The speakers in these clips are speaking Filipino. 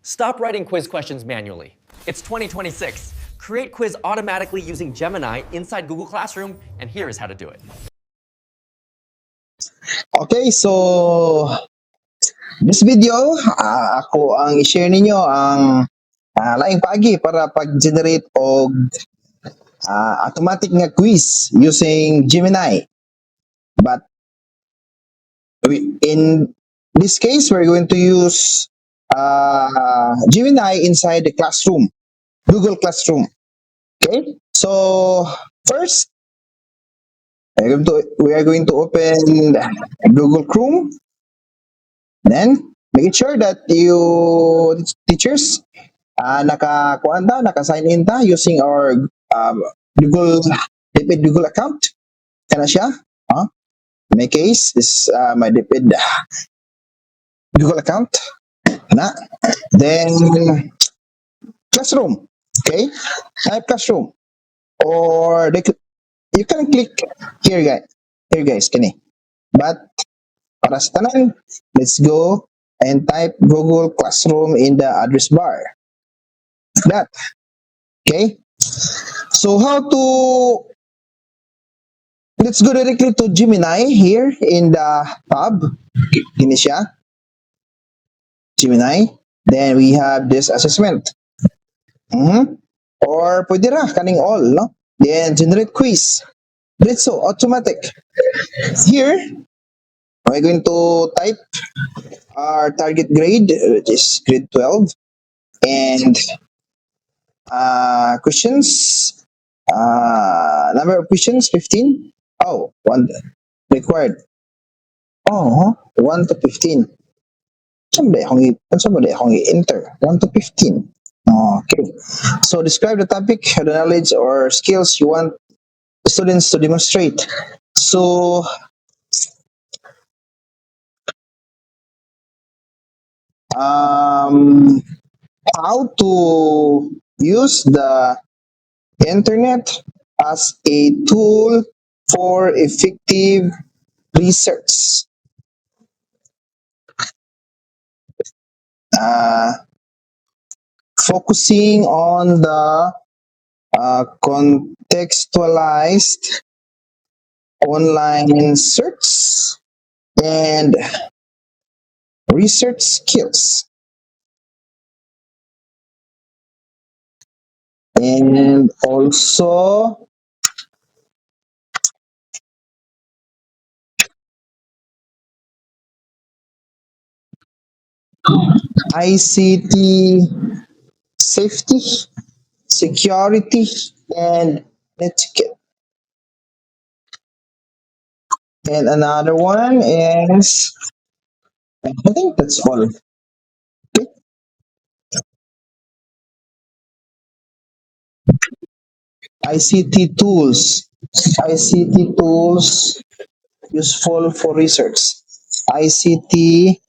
Stop writing quiz questions manually. It's 2026. Create quiz automatically using Gemini inside Google Classroom, and here is how to do it. Okay, so this video, ako ang i-share ninyo ang laing pagi para pag-generate og automatic nga quiz using Gemini. But in this case, we're going to use Gemini inside the classroom, Google Classroom. Okay, so first, we are going to open Google Chrome. Then, make sure that you teachers naka-sign in ta using our Google DepEd Google account. Kana siya. In my case, this is my DepEd Google account. Kana. Then, classroom. Okay? Type classroom. Or you can click here, guys. Here, guys. Kani. But, para sa tanan, let's go and type Google Classroom in the address bar. That. Okay? So let's go directly to Gemini here in the tab. Kini siya. Gemini. Then we have this assessment. Or pwede ra, kaning all, no? Then generate quiz. So automatic. Here, we're going to type our target grade, which is grade 12. And questions, number of questions, 15. Oh, one required. 1 to 15. Somebody enter 1 to 15. Okay. So describe the topic, the knowledge or skills you want students to demonstrate. So how to use the internet as a tool for effective research. Focusing on the contextualized online search and research skills. And also ICT safety, security, and etiquette. And another one is, I think that's all. ICT tools. ICT tools useful for research. ICT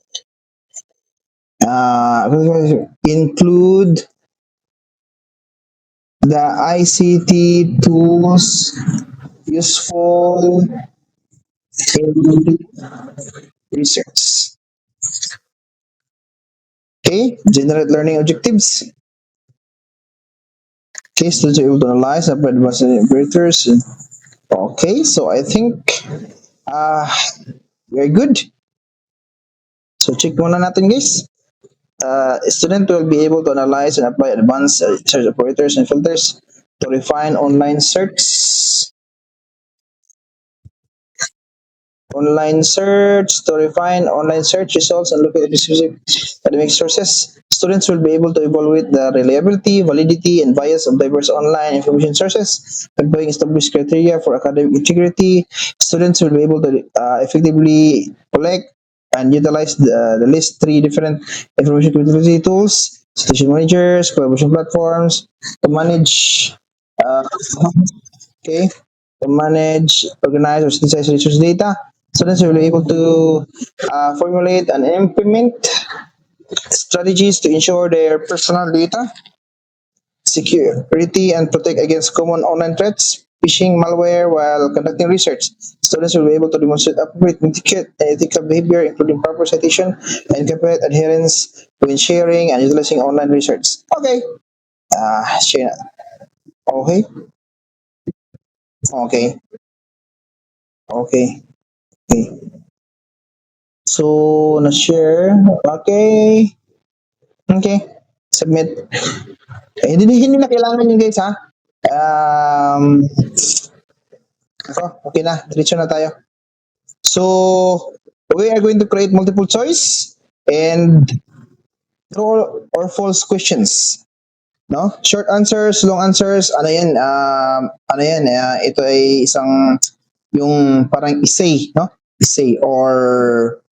include the ICT tools useful in research. Okay, generate learning objectives. Okay, students are able to analyze and advanced operators. Okay, so I think we're good. So check muna natin, guys. Student will be able to analyze and apply advanced search operators and filters to refine online search. Online search to refine online search results and look at specific academic sources. Students will be able to evaluate the reliability, validity, and bias of diverse online information sources, employing established criteria for academic integrity. Students will be able to effectively collect and utilize the list 3 different information capability tools, station managers, collaboration platforms, to manage to manage, organize, or synthesize research data. Students will be able to formulate and implement strategies to ensure their personal data security and protect against common online threats. phishing malware while conducting research. Students will be able to demonstrate appropriate etiquette and ethical behavior, including proper citation and complete adherence when sharing and utilizing online research. Okay. Share. Okay. Okay. Okay. Okay. So, na-share. Okay. Okay. Submit. Hindi na kailangan yun guys ha. Um, okay na. Diretso na tayo. So, we are going to create multiple choice and true or false questions. No? Short answers, long answers, ano yan, ito ay isang, yung parang essay, no? Essay or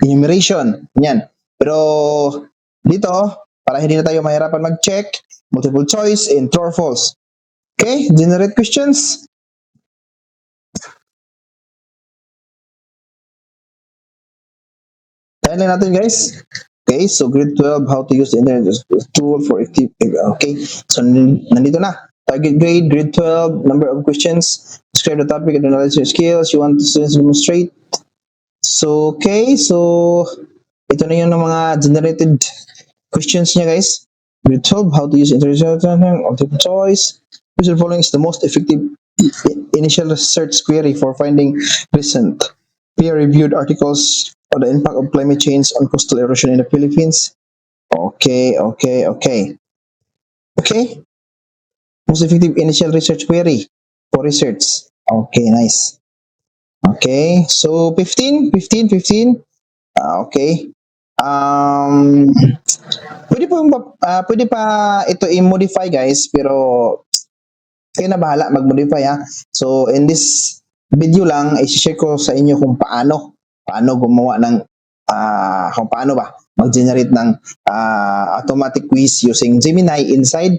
enumeration, yan. Pero, dito, para hindi na tayo mahirapan mag-check, multiple choice and true or false. Okay, generate questions. Tayo lang natin guys. Okay, so grade 12, how to use the internet as a tool for active. Okay, so nandito na. Target grade, grade 12, number of questions, describe the topic and analyze your skills you want to students to demonstrate. So, okay, so ito na yung mga generated questions niya guys. Grade 12, how to use internet, multiple choice. Which of the following is the most effective initial research query for finding recent peer-reviewed articles on the impact of climate change on coastal erosion in the Philippines? Okay, okay, okay. Okay. Most effective initial research query for research. Okay, nice. Okay, so 15, 15, 15. Okay. Um, pwede pa ito i-modify guys, pero kayo na bahala mag-modify ha. So, in this video lang, i-share ko sa inyo kung paano gumawa ng, kung paano ba mag-generate ng automatic quiz using Gemini inside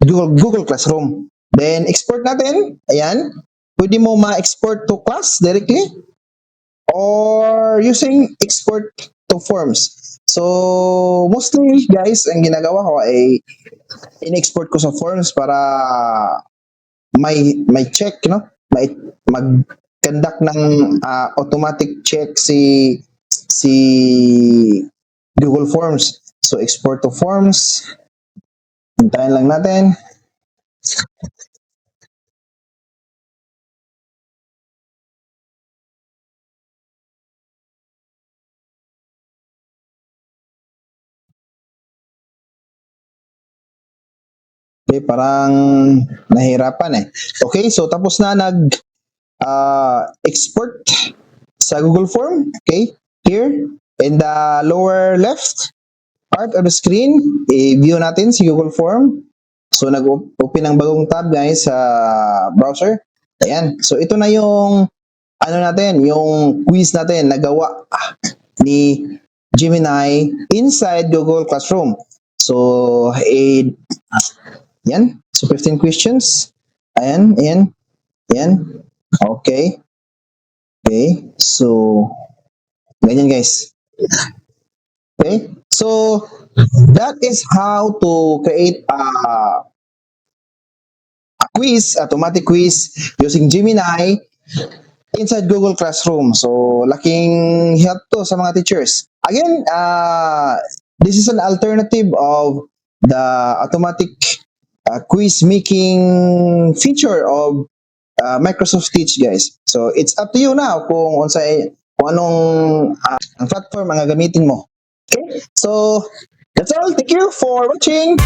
Google Classroom. Then, export natin. Ayan. Pwede mo ma-export to class directly or using export to forms. So, mostly guys, ang ginagawa ko ay in-export ko sa forms para may check, no? May mag-conduct ng automatic check si Google Forms. So export to forms. Hintayin lang natin. Okay, parang nahirapan eh. Okay, so tapos na export sa Google Form. Okay, here in the lower left part of the screen, i-view natin si Google Form. So nag-open ng bagong tab guys sa browser. Ayan. So ito na yung ano natin, yung quiz natin nagawa ni Gemini inside Google Classroom. So yan. So 15 questions. Ayan, ayan. Ayan. Okay. Okay. So ganyan guys. Okay? So that is how to create a quiz, automatic quiz using Gemini inside Google Classroom. So, laking help to sa mga teachers. Again, this is an alternative of the automatic quiz making feature of Microsoft Teach, guys. So, it's up to you now kung anong platform ang gagamitin mo. Okay? So, that's all. Thank you for watching.